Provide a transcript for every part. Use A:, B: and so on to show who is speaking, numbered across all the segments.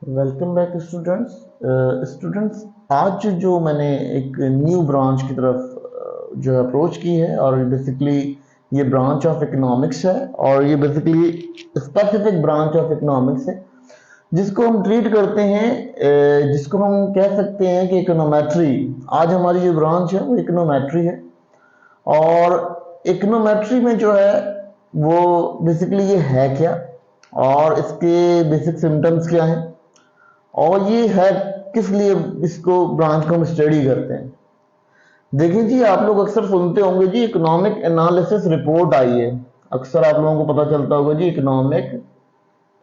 A: Welcome back students. आज जो मैंने एक न्यू ब्रांच की तरफ जो अप्रोच की है, और बेसिकली ये ब्रांच ऑफ इकोनॉमिक्स है, और ये basically specific branch of economics है जिसको हम ट्रीट करते हैं, जिसको हम कह सकते हैं कि इकोनोमेट्री। आज हमारी जो ब्रांच है वो इकोनोमेट्री है, और इकोनोमेट्री में जो है वो बेसिकली ये है क्या, और इसके बेसिक सिम्टम्स क्या हैं, और ये है किस लिए इसको ब्रांच को हम स्टडी करते हैं। देखिए जी, आप लोग अक्सर सुनते होंगे जी इकोनॉमिक एनालिसिस रिपोर्ट आई है। अक्सर आप लोगों को पता चलता होगा जी इकोनॉमिक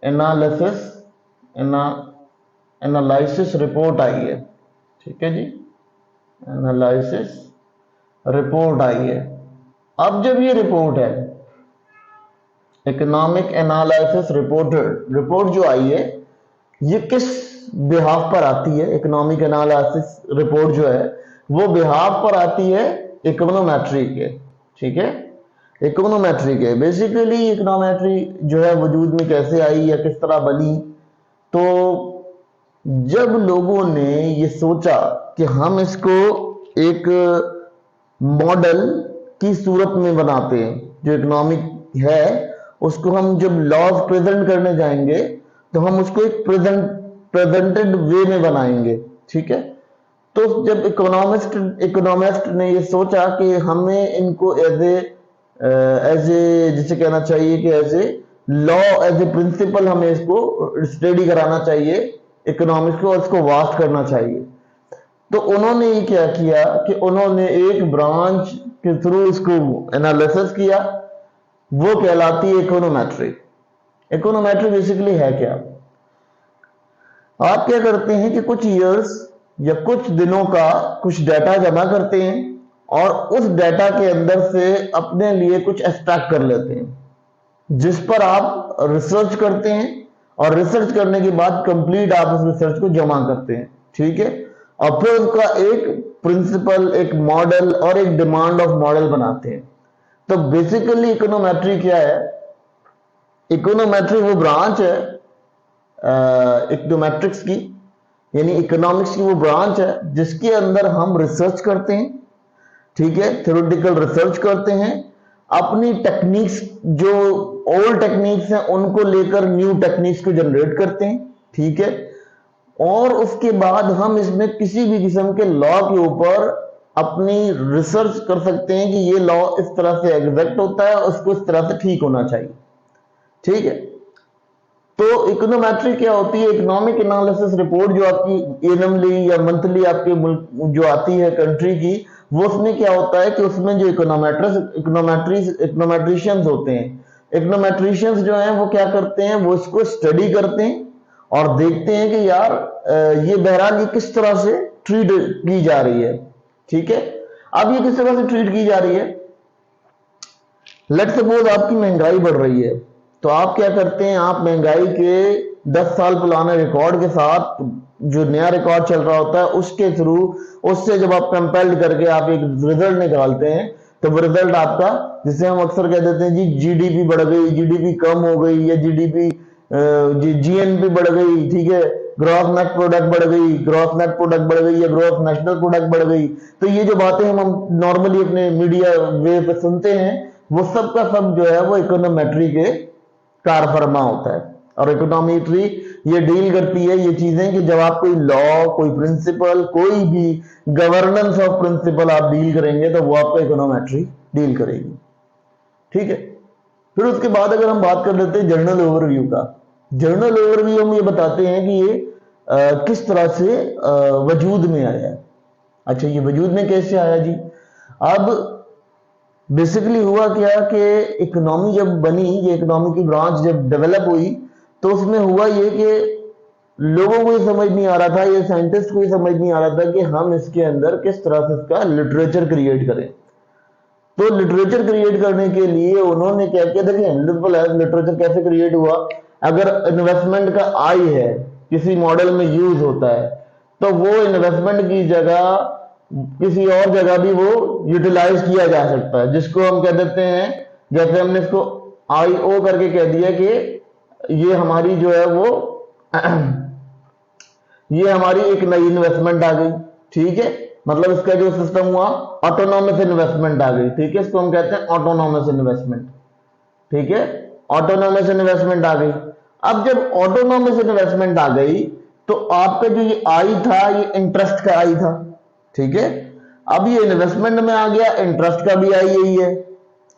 A: एनालिसिस एनालिसिस रिपोर्ट आई है। ठीक है जी, एनालिसिस रिपोर्ट आई है। अब जब ये रिपोर्ट है इकोनॉमिक एनालिसिस रिपोर्ट जो आई है, ये किस बिहाफ पर आती है? इकोनॉमिक एनालिसिस रिपोर्ट जो है वो बिहाफ पर आती है इकोनोमेट्री के। ठीक है, इकोनोमेट्री के। बेसिकली इकोनोमेट्री जो है वजूद में कैसे आई या किस तरह बनी? तो जब लोगों ने ये सोचा कि हम इसको एक मॉडल की सूरत में बनाते हैं, जो इकोनॉमिक है उसको हम जब लॉज प्रेजेंट करने जाएंगे तो हम उसको एक प्रेजेंटेड वे में बनाएंगे। ठीक है, तो जब इकोनॉमिस्ट ने ये सोचा कि हमें इनको एज ए जिसे कहना चाहिए कि as a law, as a principle हमें इसको स्टडी कराना चाहिए इकोनॉमिक्स को, और इसको वास्ट करना चाहिए। तो उन्होंने ये क्या किया कि उन्होंने एक ब्रांच के थ्रू इसको एनालिसिस किया, वो कहलाती है इकोनोमेट्री। इकोनोमेट्री बेसिकली है क्या? आप क्या करते हैं कि कुछ ईयर्स या कुछ दिनों का कुछ डाटा जमा करते हैं, और उस डाटा के अंदर से अपने लिए कुछ एक्सट्रैक्ट कर लेते हैं, जिस पर आप रिसर्च करते हैं, और रिसर्च करने के बाद कंप्लीट आप उस रिसर्च को जमा करते हैं। ठीक है, और फिर उसका एक प्रिंसिपल, एक मॉडल और एक डिमांड ऑफ मॉडल बनाते हैं। तो बेसिकली इकोनोमेट्री क्या है? इकोनोमेट्री वो ब्रांच है इकोनोमेट्रिक्स की, यानी इकोनॉमिक्स की वो ब्रांच है जिसके अंदर हम रिसर्च करते हैं। ठीक है, थ्योरेटिकल रिसर्च करते हैं, अपनी टेक्निक्स जो ओल्ड टेक्निक्स हैं उनको लेकर न्यू टेक्निक्स को जनरेट करते हैं। ठीक है, और उसके बाद हम इसमें किसी भी किस्म के लॉ के ऊपर अपनी रिसर्च कर सकते हैं कि ये लॉ इस तरह से एग्जैक्ट होता है, उसको इस तरह से ठीक होना चाहिए। ठीक है, तो इकोनोमेट्री क्या होती है? इकोनॉमिक एनालिसिस रिपोर्ट जो आपकी एनुअली या मंथली आपके मुल्क जो आती है कंट्री की, वो उसमें क्या होता है कि उसमें जो इकोनोमेट्रिशियंस होते हैं, इकोनोमेट्रिशियंस जो हैं वो क्या करते हैं, वो इसको स्टडी करते हैं और देखते हैं कि यार ये बहरहाल ये किस तरह से ट्रीट की जा रही है। ठीक है, अब ये किस तरह से ट्रीट की जा रही है? लेट सपोज आपकी महंगाई बढ़ रही है, तो आप क्या करते हैं, आप महंगाई के 10 साल पुराने रिकॉर्ड के साथ जो नया रिकॉर्ड चल रहा होता है उसके थ्रू, उससे जब आप कंपेयर करके आप एक रिजल्ट निकालते हैं, तो वो रिजल्ट आपका, जिसे हम अक्सर कह देते हैं जी जीडीपी बढ़ गई, जीडीपी कम हो गई, या जीएनपी बढ़ गई। ठीक है, ग्रॉस नेट प्रोडक्ट बढ़ गई, ग्रॉस नेट प्रोडक्ट बढ़ गई, या ग्रॉस नेशनल प्रोडक्ट बढ़ गई। तो ये जो बातें हम नॉर्मली अपने मीडिया वे पे सुनते हैं, वो सब का सब जो है वो इकोनोमेट्री के कारफरमा होता है। और इकोनोमेट्री ये डील करती है ये चीजें कि जब आप कोई लॉ, कोई प्रिंसिपल, कोई भी गवर्नेंस ऑफ प्रिंसिपल आप डील करेंगे, तो वो आपका इकोनोमेट्री डील करेगी। ठीक है, फिर उसके बाद अगर हम बात कर लेते हैं जर्नल ओवरव्यू का। जर्नल ओवरव्यू हम ये बताते हैं कि ये किस तरह से वजूद में आया है। अच्छा, ये वजूद में कैसे आया जी? अब बेसिकली हुआ क्या कि इकोनॉमी जब बनी, ये इकोनॉमी की ब्रांच जब डेवलप हुई, तो उसमें हुआ ये कि लोगों को ये समझ नहीं आ रहा था, ये साइंटिस्ट को ये समझ नहीं आ रहा था कि हम इसके अंदर किस तरह से इसका लिटरेचर क्रिएट करें। तो लिटरेचर क्रिएट करने के लिए उन्होंने क्या किया? देखिए, लिटरेचर कैसे क्रिएट हुआ? अगर इन्वेस्टमेंट का आई है, किसी मॉडल में यूज होता है, तो वो इन्वेस्टमेंट की जगह किसी और जगह भी वो यूटिलाइज किया जा सकता है, जिसको हम कह देते हैं, जैसे हमने इसको IO करके कह दिया कि ये हमारी जो है वो ये हमारी एक नई इन्वेस्टमेंट आ गई, ठीक है। मतलब इसका जो सिस्टम हुआ ऑटोनॉमस इन्वेस्टमेंट आ गई, ठीक है। इसको हम कहते हैं ऑटोनॉमस इन्वेस्टमेंट, ठीक है। ऑटोनॉमस इन्वेस्टमेंट आ गई। अब जब ऑटोनॉमस इन्वेस्टमेंट आ गई तो आपका जो ये आई था ये इंटरेस्ट का आई था, ठीक है। अब ये इन्वेस्टमेंट में आ गया, इंटरेस्ट का भी आई यही है।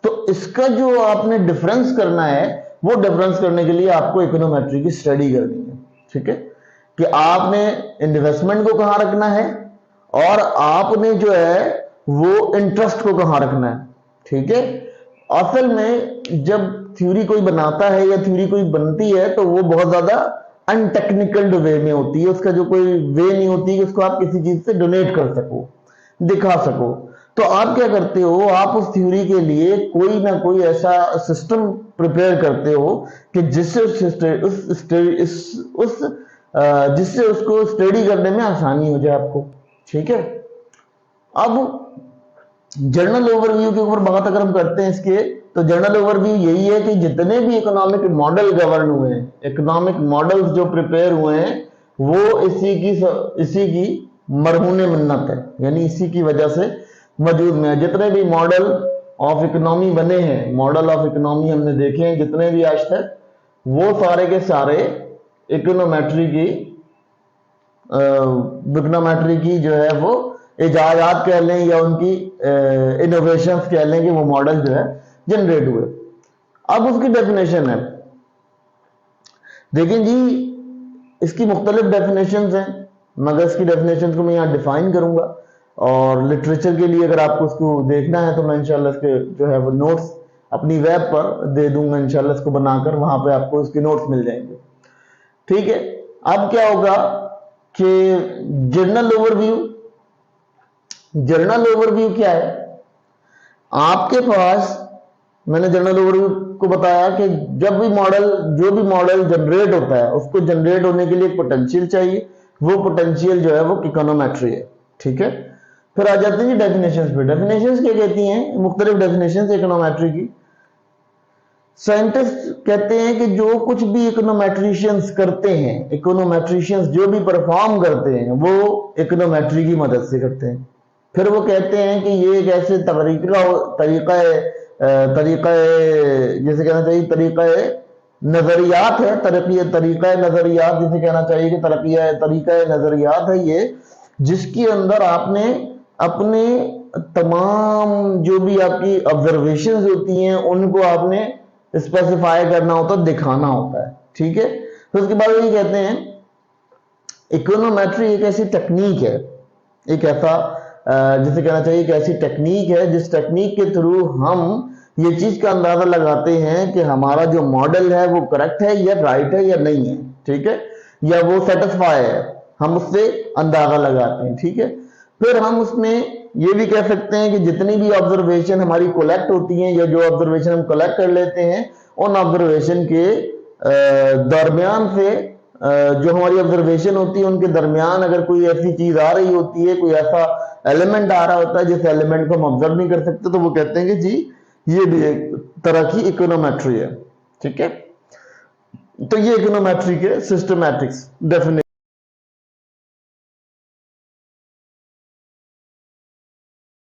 A: तो इसका जो आपने डिफरेंस करना है वो डिफरेंस करने के लिए आपको इकोनोमेट्री की स्टडी करनी है, ठीक है। कि आपने इन्वेस्टमेंट को कहां रखना है और आपने जो है वो इंटरेस्ट को कहां रखना है, ठीक है। असल में जब थ्योरी कोई बनाता है या थ्योरी कोई बनती है तो वो बहुत ज्यादा अनटेक्निकल वे में होती है, उसका जो कोई वे नहीं होती कि उसको आप किसी चीज से डोनेट कर सको, दिखा सको। तो आप क्या करते हो, आप उस थ्योरी के लिए कोई ना कोई ऐसा सिस्टम प्रिपेयर करते हो कि जिससे जिससे उसको स्टडी करने में आसानी हो जाए आपको, ठीक है। अब जर्नल ओवरव्यू के ऊपर बात अगर हम करते हैं इसके, तो जर्नल ओवरव्यू यही है कि जितने भी इकोनॉमिक मॉडल गवर्न हुए हैं, इकोनॉमिक मॉडल्स जो प्रिपेयर हुए हैं, वो इसी की मरहूने मिन्नत है, यानी इसी की वजह से मौजूद में है। जितने भी मॉडल ऑफ इकोनॉमी बने हैं, मॉडल ऑफ इकोनॉमी हमने देखे हैं जितने भी आज तक, वो सारे के सारे इकोनोमेट्री की जो है वो इजाज़ात कह लें या उनकी इनोवेशंस कह लें कि वो मॉडल जो है जनरेट हुए। अब उसकी डेफिनेशन है, देखिए जी इसकी मुख्तलिफ डेफिनेशंस हैं, मगर इसकी डेफिनेशन को मैं यहाँ डिफाइन करूंगा और लिटरेचर के लिए अगर आपको उसको देखना है तो मैं इंशाल्लाह इसके जो है वो नोट्स अपनी वेब पर दे दूंगा, इंशाल्लाह इसको बनाकर वहां पे आपको इसके नोट्स मिल जाएंगे, ठीक है। अब क्या होगा कि जर्नल ओवरव्यू क्या है, आपके पास मैंने जर्नल ओवरव्यू को बताया कि जो भी मॉडल जनरेट होता है उसको जनरेट होने के लिए एक पोटेंशियल चाहिए, वो पोटेंशियल जो है वो इकोनोमेट्री है, ठीक है। फिर आ जाते हैं डेफिनेशंस पे। डेफिनेशंस क्या कहती हैं, मुख्तलिफ डेफिनेशंस इकोनोमेट्री की। साइंटिस्ट कहते हैं कि जो कुछ भी इकोनोमेट्रिशियंस करते हैं, इकोनोमेट्रिशियंस जो भी परफॉर्म करते हैं वो इकोनोमेट्री की मदद से करते हैं। फिर वो कहते हैं कि ये एक ऐसे जैसे कहना चाहिए तरीका नजरियात है, तरीका नजरियात जिसे कहना चाहिए कि तरीका नजरियात है ये, जिसके अंदर आपने अपने तमाम जो भी आपकी ऑब्जर्वेशंस होती हैं उनको आपने स्पेसिफाई करना होता है, दिखाना होता है, ठीक है। तो उसके बाद ये कहते हैं इकोनोमेट्री एक ऐसी टेक्निक है, एक ऐसा जिसे कहना चाहिए कि ऐसी टेक्निक है जिस टेक्निक के थ्रू हम ये चीज का अंदाजा लगाते हैं कि हमारा जो मॉडल है वो करेक्ट है या राइट है या नहीं है, ठीक है, या वो सेटिस्फाई है, हम उससे अंदाजा लगाते हैं, ठीक है। फिर हम उसमें ये भी कह सकते हैं कि जितनी भी ऑब्जर्वेशन हमारी कलेक्ट होती हैं या जो ऑब्जर्वेशन हम कलेक्ट कर लेते हैं, उन ऑब्जर्वेशन के दरमियान से जो हमारी ऑब्जर्वेशन होती है उनके दरमियान अगर कोई ऐसी चीज आ रही होती है, कोई ऐसा एलिमेंट आ रहा होता है जिस एलिमेंट को हम ऑब्जर्व नहीं कर सकते, तो वो कहते हैं कि जी ये भी एक तरह की इकोनोमेट्री है, ठीक है। तो ये इकोनोमेट्री के सिस्टमैटिक्स डेफिनेशन